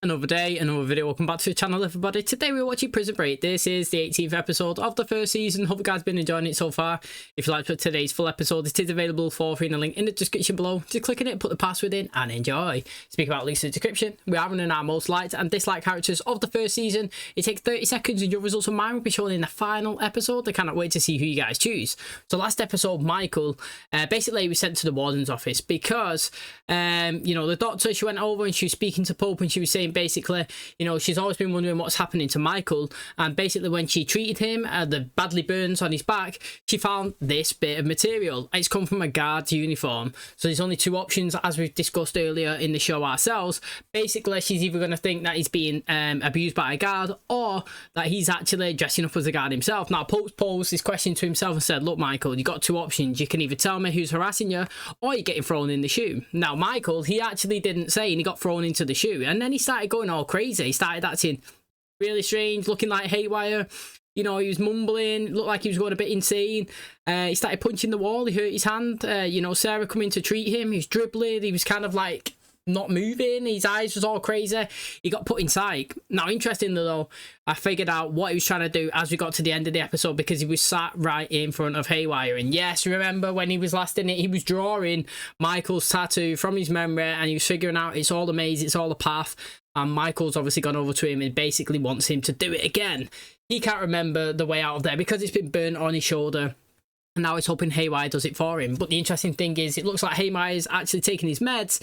Another day, another video. Welcome back to the channel, everybody. Today we're watching Prison Break. This is the 18th episode of the first season. Hope you guys have been enjoying it so far. If you liked today's full episode, it is available for free in the link in the description below. Just click on it, put the password in, and enjoy. Speak about links in the description. We are running our most liked and disliked characters of the first season. It takes 30 seconds, and your results of mine will be shown in the final episode. I cannot wait to see who you guys choose. So last episode, Michael basically was sent to the warden's office because you know, the doctor, she went over and she was speaking to Pope, and she was saying basically, you know, she's always been wondering what's happening to Michael, and basically when she treated him, the badly burns on his back, she found this bit of material. It's come from a guard's uniform. So there's only two options, as we've discussed earlier in the show ourselves. Basically, she's either going to think that he's being abused by a guard, or that he's actually dressing up as a guard himself. Now, Pope posed this question to himself and said, look, Michael, you've got two options. You can either tell me who's harassing you, or you're getting thrown in the shoe. Now, Michael, he actually didn't say, and he got thrown into the shoe, and then he started going all crazy. He started acting really strange, looking like haywire. You know, he was mumbling, looked like he was going a bit insane. He started punching the wall. He hurt his hand. You know, Sarah come in to treat him. He was dribbling. He was kind of like not moving. His eyes was all crazy. He got put in psych. Now, interestingly though, I figured out what he was trying to do as we got to the end of the episode, because he was sat right in front of Haywire. And yes, remember when he was last in it, he was drawing Michael's tattoo from his memory, and he was figuring out it's all a maze, it's all a path. And Michael's obviously gone over to him and basically wants him to do it again. He can't remember the way out of there because it's been burnt on his shoulder. And now he's hoping Haywire does it for him. But the interesting thing is, it looks like Haywire's actually taking his meds,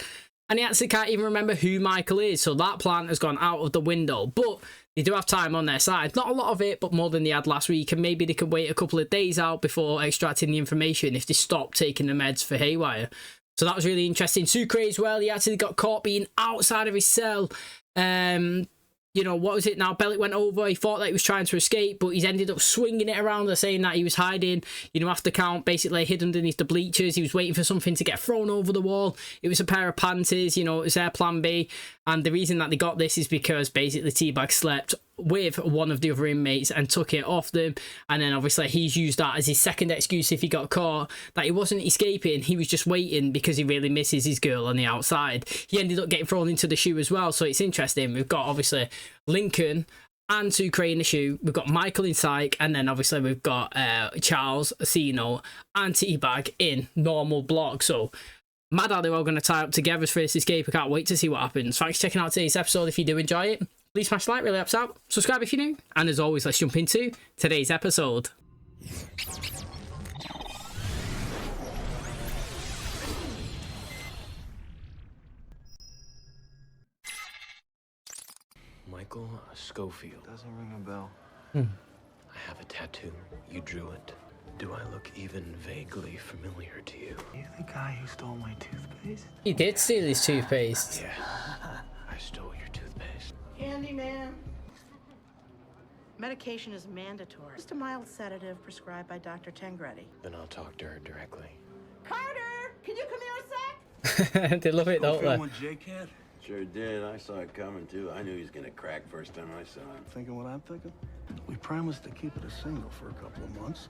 and he actually can't even remember who Michael is. So that plan has gone out of the window. But they do have time on their side. Not a lot of it, but more than they had last week. And maybe they could wait a couple of days out before extracting the information if they stop taking the meds for Haywire. So that was really interesting. Sucre as well, he actually got caught being outside of his cell. You know, what was it now? Bellic went over. He thought that he was trying to escape, but he's ended up swinging it around and saying that he was hiding. You know, after Count basically hid underneath the bleachers. He was waiting for something to get thrown over the wall. It was a pair of panties. You know, it was their plan B. And the reason that they got this is because basically T-Bag slept with one of the other inmates and took it off them. And then obviously he's used that as his second excuse if he got caught, that he wasn't escaping, he was just waiting because he really misses his girl on the outside. He ended up getting thrown into the shoe as well. So it's interesting. We've got obviously Lincoln and Sucre in the shoe. We've got Michael in psych, and then obviously we've got Charles, Cino, and T-Bag in normal block. So mad how they're all going to tie up together for this escape. I can't wait to see what happens. Thanks for checking out today's episode. If you do enjoy it, please smash like, really helps out. Subscribe if you're new. And as always, let's jump into today's episode. Michael Schofield. Doesn't ring a bell. I have a tattoo. You drew it. Do I look even vaguely familiar to you? You the guy who stole my toothpaste? He did steal his toothpaste. Yeah, I stole your toothpaste. Handyman. Medication is mandatory. Just a mild sedative prescribed by Dr. Tengretti. Then I'll talk to her directly. Carter, can you come here a sec? They love it, don't they? With J-Cat? Sure did. I saw it coming, too. I knew he was gonna crack first time I saw him. Thinking what I'm thinking? We promised to keep it a single for a couple of months,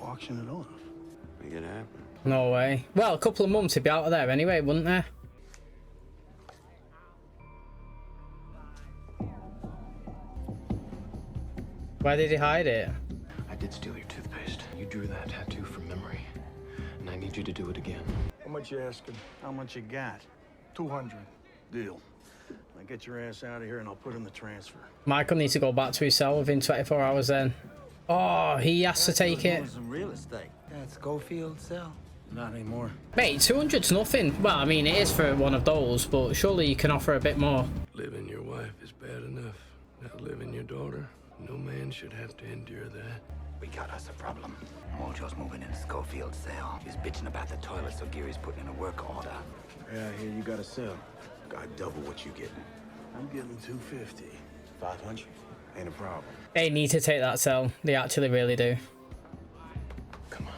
auction it off. Make it happen. No way. Well, a couple of months he'd be out of there anyway, wouldn't there? Where did he hide it? I did steal your toothpaste. You drew that tattoo from memory, and I need you to do it again. How much you asking? How much you got? 200. Deal. Now get your ass out of here and I'll put in the transfer. Michael needs to go back to his cell within 24 hours then. Oh, he has to take it. Some real estate. That's Schofield cell. Not anymore. Mate, 200's nothing. Well, I mean, it is for one of those, but surely you can offer a bit more. Living your wife is bad enough. Now living your daughter, no man should have to endure that. We got us a problem. Mojo's moving into Schofield's cell. She's bitching about the toilet, so Gary's putting in a work order. Yeah, here you got a cell. Got double what you getting. I'm getting 250. 500? Ain't a problem. They need to take that cell. They actually really do. Come on.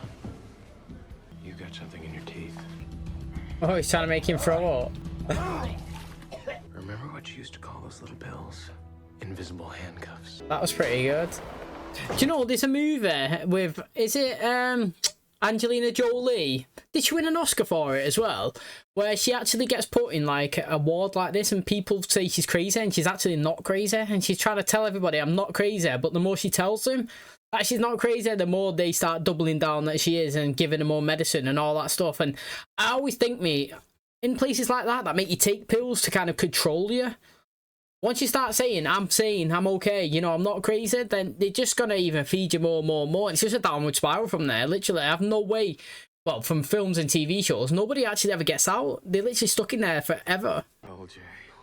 You got something in your teeth. Oh, he's trying to make him throw up. Remember what you used to call those little pills? Invisible handcuffs. That was pretty good. Do you know, there's a movie with, is it Angelina Jolie, did she win an Oscar for it as well? Where she actually gets put in like a ward like this and people say she's crazy and she's actually not crazy. And she's trying to tell everybody I'm not crazy. But the more she tells them that she's not crazy, the more they start doubling down that she is and giving her more medicine and all that stuff. And I always think, mate, in places like that make you take pills to kind of control you. Once you start saying I'm okay, you know, I'm not crazy, then they're just going to even feed you more and more and more. It's just a downward spiral from there. Literally, I have no way, well, from films and TV shows, nobody actually ever gets out. They're literally stuck in there forever. LJ, what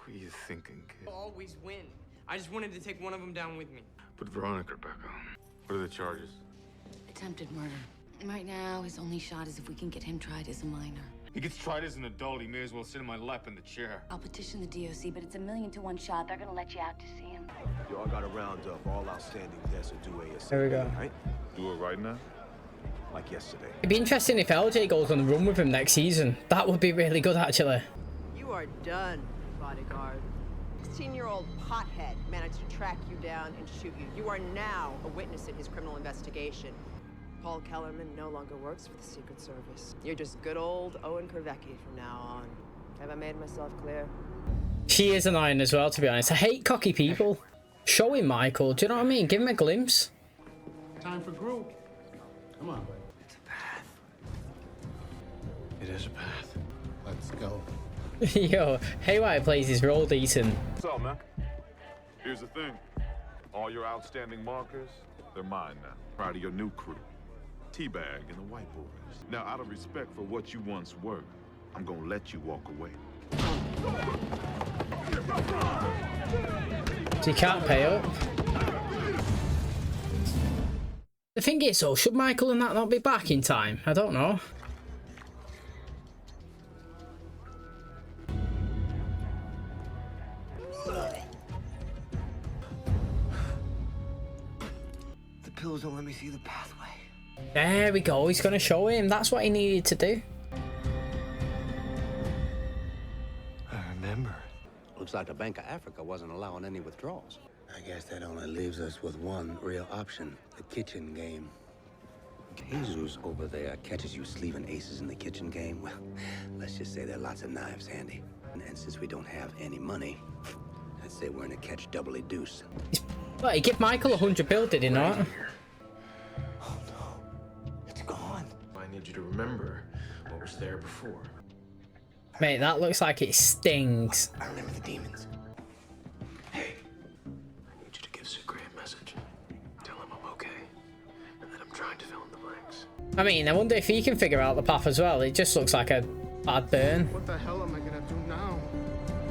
are you thinking, kid? I'll always win. I just wanted to take one of them down with me. Put Veronica back on. What are the charges? Attempted murder. Right now, his only shot is if we can get him tried as a minor. He gets tried as an adult, he may as well sit in my lap in the chair. I'll petition the DOC, but it's $1 million to 1 shot. They're gonna let you out to see him. Yo, I gotta round up all outstanding deaths and do ASAP. There we go. Right? Do it right now? Like yesterday. It'd be interesting if LJ goes on the run with him next season. That would be really good, actually. You are done, bodyguard. 16-year-old pothead managed to track you down and shoot you. You are now a witness in his criminal investigation. Paul Kellerman no longer works for the Secret Service. You're just good old Owen Krivecki from now on. Have I made myself clear? She is annoying as well, to be honest. I hate cocky people. Show him, Michael. Do you know what I mean? Give him a glimpse. Time for group. Come on. It's a path. It is a path. Let's go. Yo, Haywire plays his role decent. What's up, man? Here's the thing. All your outstanding markers, they're mine now. Proud of your new crew. Teabag and the White Boys. Now, out of respect for what you once were, I'm gonna let you walk away. So you can't pay up. The thing is, though, should Michael and that not be back in time? I don't know. The pills don't let me see the pathway. There we go. He's going to show him. That's what he needed to do. I remember. Looks like the Bank of Africa wasn't allowing any withdrawals. I guess that only leaves us with one real option, the kitchen game. Jesus over there catches you sleeving aces in the kitchen game. Well, let's just say there are lots of knives handy. And since we don't have any money, I'd say we're in a catch doubly deuce. Well, he gave Michael 100 bill, did he not? Oh no, it's gone. I need you to remember what was there before. Mate, that looks like it stings. I remember the demons. Hey, I need you to give Sucre a message. Tell him I'm okay, and that I'm trying to fill in the blanks. I mean, I wonder if he can figure out the path as well. It just looks like a bad burn. What the hell am I gonna do now?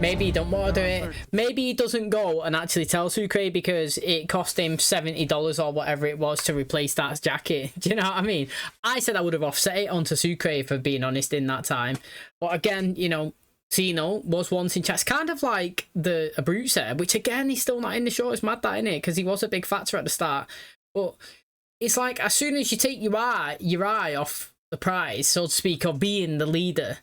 Maybe he don't want to do it. Maybe he doesn't go and actually tell Sucre because it cost him $70 or whatever it was to replace that jacket. Do you know what I mean? I said I would have offset it onto Sucre, for being honest, in that time. But again, you know, Zeno was once in chat. It's kind of like a Brute said, which again, he's still not in the show. It's mad that, innit? Because he was a big factor at the start. But it's like, as soon as you take your eye off the prize, so to speak, of being the leader,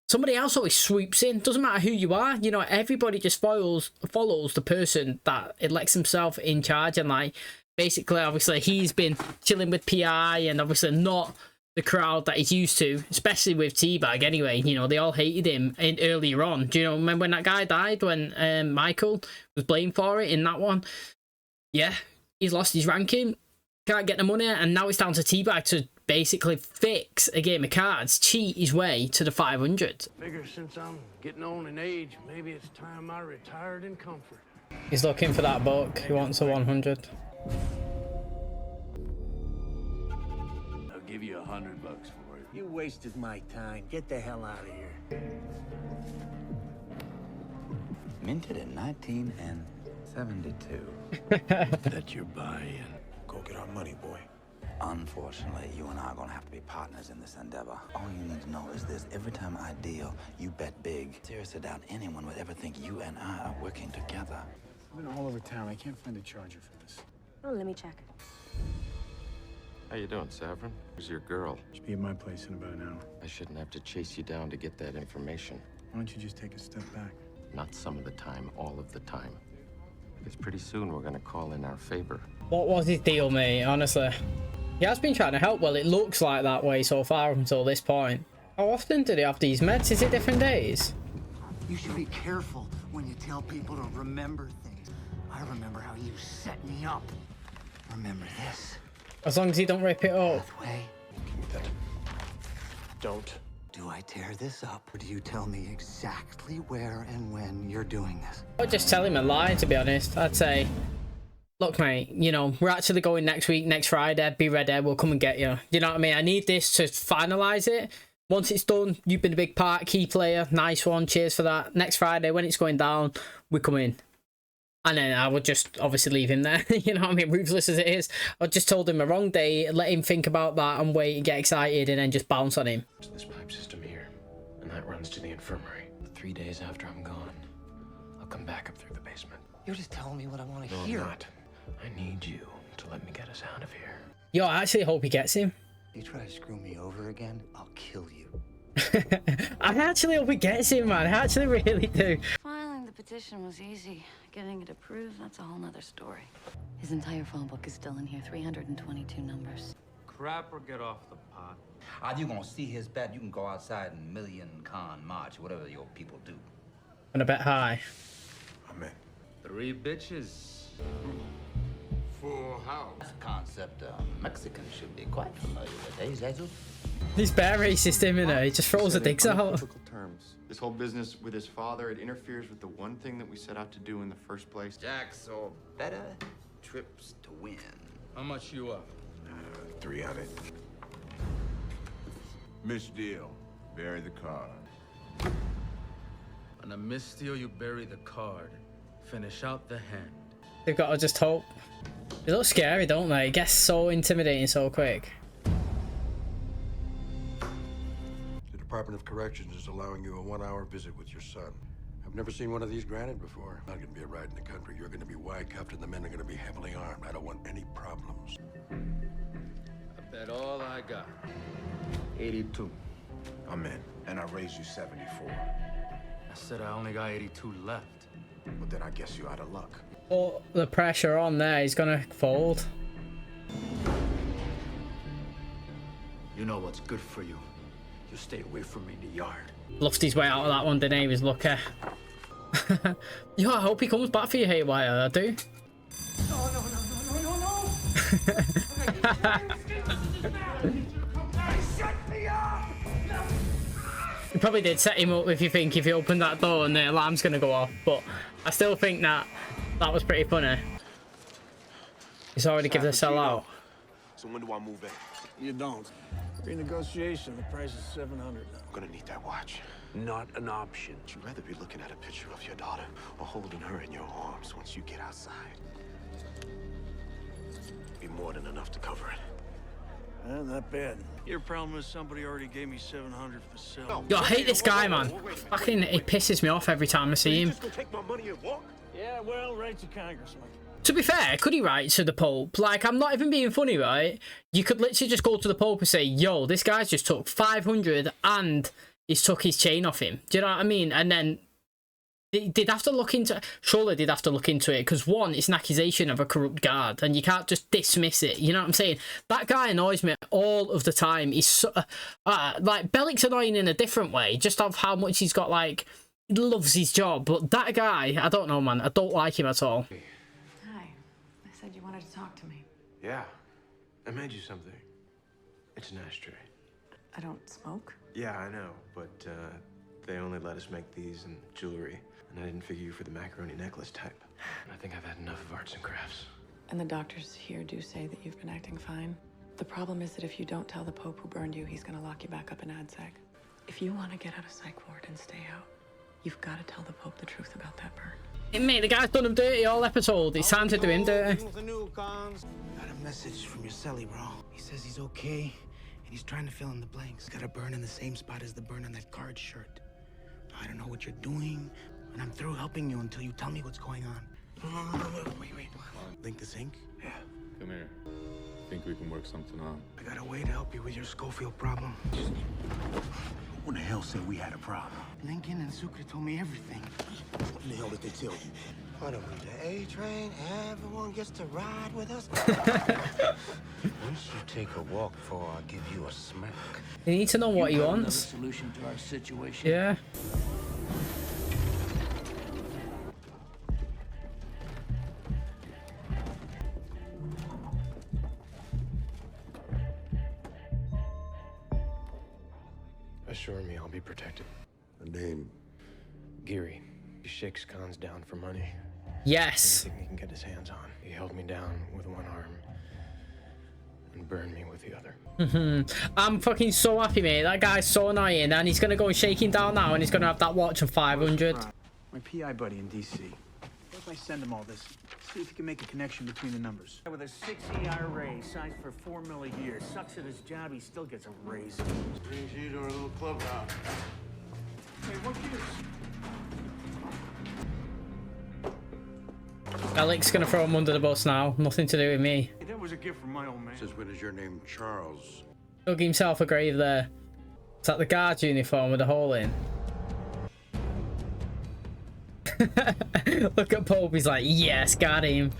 somebody else always swoops in. Doesn't matter who you are, you know, everybody just follows the person that elects himself in charge. And like, basically, obviously, he's been chilling with PI and obviously not the crowd that he's used to, especially with Teabag anyway. You know, they all hated him earlier on. Do you know, remember when that guy died, when Michael was blamed for it in that one? Yeah, he's lost his ranking, can't get the money, and now it's down to Teabag to basically fix a game of cards, cheat his way to the 500. Figure since I'm getting on in age, maybe it's time I retired in comfort. He's looking for that book. He wants a 100. I'll give you $100 for it. You wasted my time. Get the hell out of here. Minted in 1972. That you're buying. Go get our money, boy. Unfortunately, you and I are gonna have to be partners in this endeavor. All you need to know is this: every time I deal, you bet big. Seriously, doubt anyone would ever think you and I are working together. I've been all over town. I can't find a charger for this. Oh, let me check. How you doing, Saffron? Who's your girl? Should be at my place in about an hour. I shouldn't have to chase you down to get that information. Why don't you just take a step back? Not some of the time, all of the time. Because pretty soon we're gonna call in our favor. What was his deal, mate? Honestly. He has been trying to help. Well, it looks like that way so far up until this point. How often do they have these meds? Is it different days? You should be careful when you tell people to remember things. I remember how you set me up. Remember this. As long as you don't rip it up. Pathway. Give me that. Don't. Do I tear this up, or do you tell me exactly where and when you're doing this? I'd just tell him a lie, to be honest. I'd say, look, mate, you know, we're actually going next week, next Friday. Be ready. We'll come and get you. You know what I mean? I need this to finalize it. Once it's done, you've been a big part, key player. Nice one. Cheers for that. Next Friday, when it's going down, we come in. And then I would just obviously leave him there. You know what I mean? Ruthless as it is. I just told him a wrong day, let him think about that and wait and get excited and then just bounce on him. This pipe system here, and that runs to the infirmary. 3 days after I'm gone, I'll come back up through the basement. You're just telling me what I want to No, hear. I'm not. I need you to let me get us out of here. Yo, I actually hope he gets him. You try to screw me over again, I'll kill you. I actually hope he gets him, man. I actually really do. Filing the petition was easy. Getting it approved, that's a whole nother story. His entire phone book is still in here, 322 numbers. Crap or get off the pot. Are you gonna see his bet? You can go outside and million con march, whatever your people do. And a bit high. I'm in. 3 bitches. Full house. That's a concept Mexicans should be quite familiar with, eh, Jesus? He's bare racist, isn't he? He just throws the dicks out. Terms. This whole business with his father, it interferes with the one thing that we set out to do in the first place. Jack, so better trips to win. How much you up? 300. Misdeal. Bury the card. On a misdeal, you bury the card. Finish out the hand. They've got to just hope. They look scary, don't they? It gets so intimidating so quick. The Department of Corrections is allowing you a 1-hour visit with your son. I've never seen one of these granted before. Not gonna be a ride in the country. You're gonna be wide-cuffed and the men are gonna be heavily armed. I don't want any problems. I bet all I got. 82. I'm in. And I raised you 74. I said I only got 82 left. Well, then I guess you're out of luck. Put the pressure on there. He's gonna fold. You know what's good for you. You stay away from me in the yard. Bluffed his way out of that one, didn't he? He was lucky. Yo, I hope he comes back for you, Haywire. I do. You probably did set him up if you think if you open that door and the alarm's gonna go off, but I still think that was pretty funny. He's already given the sell out. So when do I move in? You don't. Renegotiation, the price is $700 now. I'm gonna need that watch. Not an option. Would you rather be looking at a picture of your daughter or holding her in your arms once you get outside? Be more than enough to cover it. Not bad. Your problem is somebody already gave me $700 for the sale. Yo, I hate this guy, man. Fucking, he pisses me off every time I see him. Just gonna take my money and walk? Yeah, well, write to Congressman. To be fair, could he write to the Pope? Like, I'm not even being funny, right? You could literally just go to the Pope and say, yo, this guy's just took 500 and he's took his chain off him. Do you know what I mean? And then they'd have to look into it. Surely they'd have to look into it because, one, it's an accusation of a corrupt guard and you can't just dismiss it. You know what I'm saying? That guy annoys me all of the time. He's so, like, Bellic's annoying in a different way, just of how much he's got, like, he loves his job. But that guy, I don't know, man. I don't like him at all. Hi. I said you wanted to talk to me. Yeah. I made you something. It's an ashtray. I don't smoke. Yeah, I know, but they only let us make these in jewelry. And I didn't figure you for the macaroni necklace type. I think I've had enough of arts and crafts. And the doctors here do say that you've been acting fine. The problem is that if you don't tell the Pope who burned you, he's gonna lock you back up in ADSEC. If you want to get out of psych ward and stay out, you've got to tell the Pope the truth about that burn. Hey, mate, the guy's done him dirty all episode. It's time to do him dirty. Got a message from your celly, bro. He says he's okay, and he's trying to fill in the blanks. Got a burn in the same spot as the burn on that card shirt. I don't know what you're doing, and I'm through helping you until you tell me what's going on. Wait. Link the sink? Yeah. Come here. Think we can work something out. I got a way to help you with your Schofield problem. Who in the hell said we had a problem? Lincoln and Sucre told me everything. What in the hell did they tell you? What are we, the A train? Everyone gets to ride with us? Once you take a walk before I give you a smack. You need to know what he wants. Solution to our situation. Yeah. Assure me I'll be protected. The name? Geary. He shakes cons down for money. Yes. Anything he can get his hands on. He held me down with one arm and burned me with the other. I'm fucking so happy, mate. That guy's so annoying, and he's gonna go shaking down now, and he's gonna have that watch of 500. My PI buddy in DC. What if I send him all this? See if he can make a connection between the numbers. With a 6 ERA, signed for $4 million a year, sucks at his job, he still gets a raise. Brings you to our little clubhouse. Hey, what gives? Alex gonna throw him under the bus now. Nothing to do with me. Hey, that was a gift from my old man. Since when is your name Charles? Dug himself a grave there. Is that the guard's uniform with a hole in? Look at Pope, he's like, yes, got him.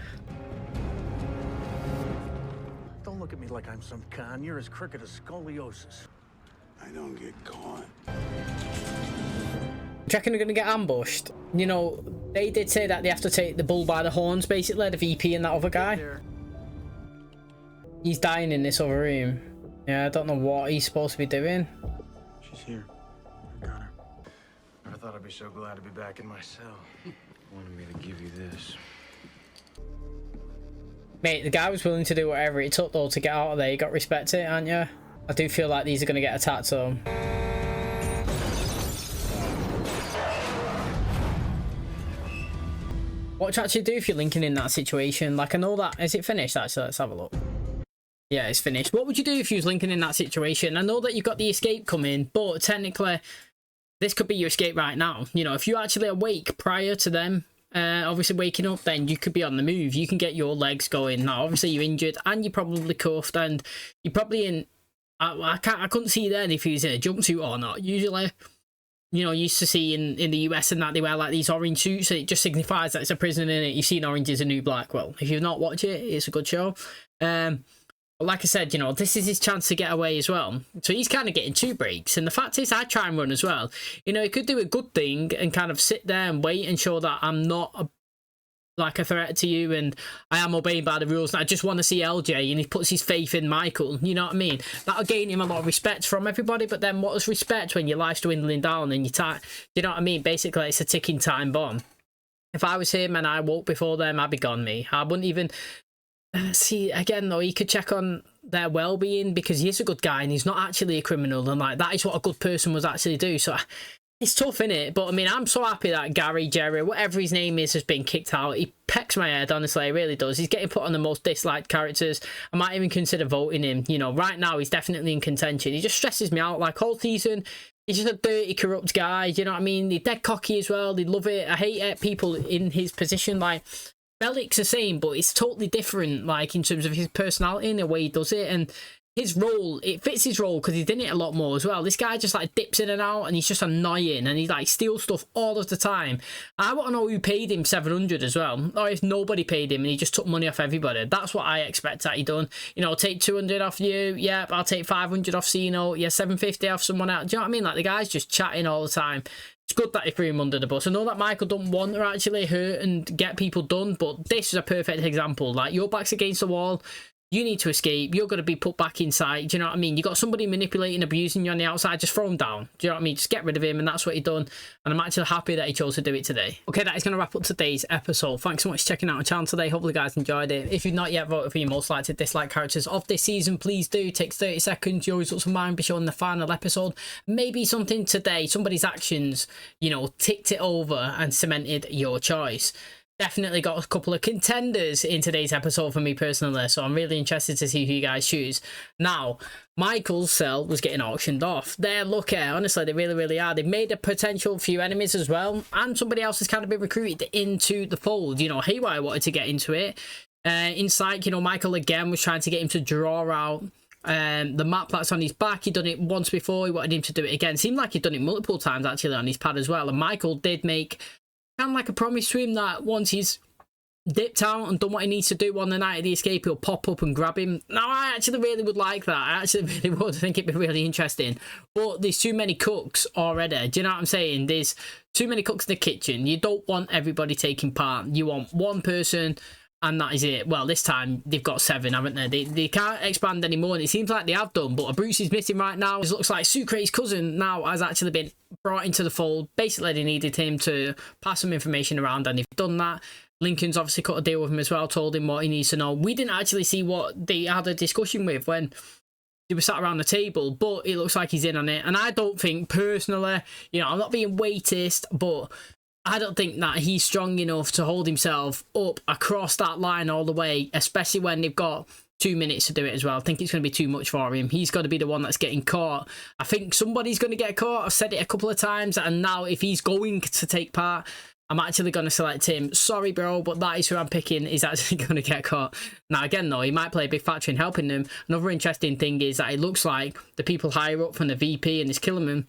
Don't look at me like I'm some con. You're as crooked as scoliosis. I don't get caught. Do you reckon they're gonna get ambushed? You know, they did say that they have to take the bull by the horns, basically, the VP and that other guy. He's dying in this other room. Yeah, I don't know what he's supposed to be doing. She's here. I got her. Never thought I'd be so glad to be back in my cell. Wanted me to give you this. Mate, the guy was willing to do whatever it took, though, to get out of there. You got to respect it, aren't you? I do feel like these are going to get attacked, so... What do you actually do if you're linking in that situation? Like, I know that... Is it finished, actually? Let's have a look. Yeah, it's finished. What would you do if you was linking in that situation? I know that you've got the escape coming, but technically, this could be your escape right now. You know, if you're actually awake prior to them, obviously waking up, then you could be on the move. You can get your legs going. Now, obviously, you're injured, and you're probably cuffed, and you're probably in... I couldn't see then if he was in a jumpsuit or not. Usually... You know, used to see in the US and that they wear like these orange suits, and it just signifies that it's a prison in it. You've seen Orange is the New Black. Well, if you've not watched it, it's a good show. But like I said, you know, this is his chance to get away as well. So he's kind of getting 2 breaks. And the fact is, I try and run as well. You know, he could do a good thing and kind of sit there and wait and show that I'm not like a threat to you and I am obeying by the rules and I just want to see LJ, and he puts his faith in Michael. You know what I mean? That'll gain him a lot of respect from everybody, but then what is respect when your life's dwindling down and you know what I mean? Basically, it's a ticking time bomb. If I was him and I woke before them, I'd be gone, me. I wouldn't even... See, again, though, he could check on their well-being because he is a good guy and he's not actually a criminal, and like that is what a good person would actually do. So it's tough, innit? But I mean, I'm so happy that Gary, Jerry, whatever his name is, has been kicked out. He pecks my head, honestly, he really does. He's getting put on the most disliked characters. I might even consider voting him. You know, right now he's definitely in contention. He just stresses me out. Like, whole season, he's just a dirty, corrupt guy. You know what I mean? He's dead cocky as well. They love it. I hate people in his position. Like, Bellic's the same, but it's totally different, like, in terms of his personality and the way he does it. And his role, it fits his role because he's done it a lot more as well. This guy just, like, dips in and out, and he's just annoying, and he, like, steals stuff all of the time. I want to know who paid him 700 as well, or if nobody paid him and he just took money off everybody. That's what I expect that he done. You know, take 200 off you, yeah, I'll take 500 off Cino, yeah, 750 off someone else. Do you know what I mean? Like, the guy's just chatting all the time. It's good that he threw him under the bus. I know that Michael don't want to actually hurt and get people done, but this is a perfect example. Like, your back's against the wall, you need to escape, you're going to be put back inside. Do you know what I mean? You got somebody manipulating, abusing you on the outside, just throw him down. Do you know what I mean? Just get rid of him, and that's what he done. And I'm actually happy that he chose to do it today. Okay, that is going to wrap up today's episode. Thanks so much for checking out our channel today. Hopefully you guys enjoyed it. If you've not yet voted for your most likely to dislike characters of this season, please do. It takes 30 seconds. Your results of mine be shown in the final episode. Maybe something today, somebody's actions, you know, ticked it over and cemented your choice. Definitely got a couple of contenders in today's episode for me personally, so I'm really interested to see who you guys choose. Now, Michael's cell was getting auctioned off. They're lucky, honestly, they really are. They've made a potential few enemies as well, and somebody else has kind of been recruited into the fold. You know, Haywire wanted to get into it. In Psych, you know, Michael again was trying to get him to draw out the map that's on his back. He'd done it once before, he wanted him to do it again. Seemed like he'd done it multiple times actually on his pad as well, and Michael did make kind of like a promise to him that once he's dipped out and done what he needs to do on the night of the escape, he'll pop up and grab him. Now, I actually really would like that. I actually really would. I think it'd be really interesting. But there's too many cooks already. Do you know what I'm saying? There's too many cooks in the kitchen. You don't want everybody taking part. You want one person, and that is it. Well, this time they've got 7, haven't they? They can't expand anymore, and it seems like they have done. But Bruce is missing right now. It looks like Sucre's cousin now has actually been brought into the fold. Basically, they needed him to pass some information around, and they've done that. Lincoln's obviously cut a deal with him as well, told him what he needs to know. We didn't actually see what they had a discussion with when they were sat around the table, but it looks like he's in on it. And I don't think, personally, you know, I'm not being weightist, but I don't think that he's strong enough to hold himself up across that line all the way, especially when they've got 2 minutes to do it as well. I think it's going to be too much for him. He's got to be the one that's getting caught. I think somebody's going to get caught. I've said it a couple of times, and now if he's going to take part, I'm actually going to select him. Sorry, bro, but that is who I'm picking. Is actually going to get caught. Now, again, though, he might play a big factor in helping them. Another interesting thing is that it looks like the people higher up from the VP and his Killerman,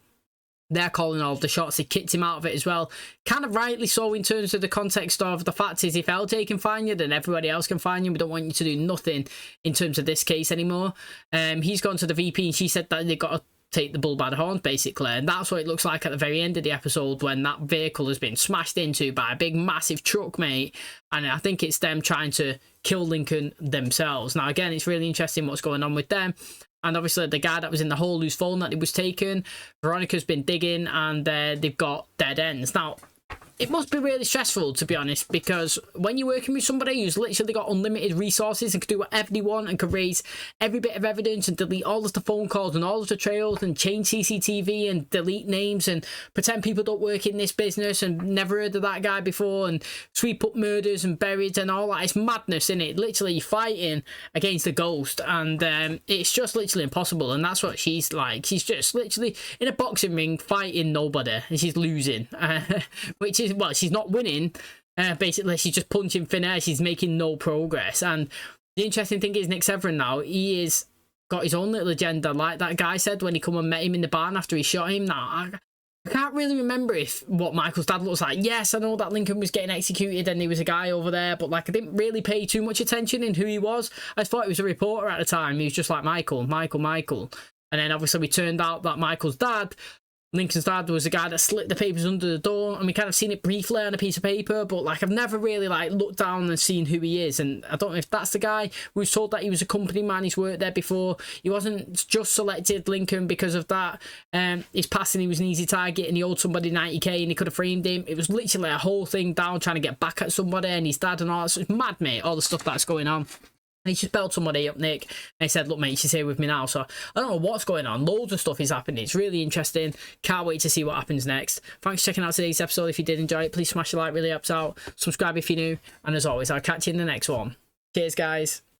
they're calling all of the shots. They kicked him out of it as well. Kind of rightly so in terms of the context of the fact is if LJ can find you, then everybody else can find you. We don't want you to do nothing in terms of this case anymore. He's gone to the VP and she said that they've got to take the bull by the horns, basically, and that's what it looks like at the very end of the episode when that vehicle has been smashed into by a big massive truck, mate, and I think it's them trying to kill Lincoln themselves. Now, again, it's really interesting what's going on with them, and obviously the guy that was in the hole whose phone that it was taken, Veronica's been digging, and they've got dead ends. Now, it must be really stressful, to be honest, because when you're working with somebody who's literally got unlimited resources and can do whatever they want and can raise every bit of evidence and delete all of the phone calls and all of the trails and change CCTV and delete names and pretend people don't work in this business and never heard of that guy before and sweep up murders and buried and all that, it's madness, isn't it? Literally fighting against a ghost, and it's just literally impossible, and that's what she's like. She's just literally in a boxing ring fighting nobody, and she's losing, which is, well, she's not winning, basically she's just punching thin air. She's making no progress. And the interesting thing is Nick Severin now, he is got his own little agenda, like that guy said when he come and met him in the barn after he shot him. Now I can't really remember what Michael's dad looks like. Yes, I know that Lincoln was getting executed and there was a guy over there, but like I didn't really pay too much attention in who he was. I just thought he was a reporter at the time. He was just like Michael. And then obviously we turned out that Michael's dad, Lincoln's dad, was the guy that slit the papers under the door, and we kind of seen it briefly on a piece of paper, but like I've never really like looked down and seen who he is, and I don't know if that's the guy. We was told that he was a company man, he's worked there before. He wasn't just selected Lincoln because of that. His passing, he was an easy target, and he owed somebody 90k and he could have framed him. It was literally a whole thing down trying to get back at somebody and his dad and all that. So it's mad, mate, all the stuff that's going on. And he just belled somebody up, Nick, and he said, look, mate, she's here with me now. So I don't know what's going on. Loads of stuff is happening. It's really interesting. Can't wait to see what happens next. Thanks for checking out today's episode. If you did enjoy it, please smash the like, really helps out. Subscribe if you're new. And as always, I'll catch you in the next one. Cheers, guys.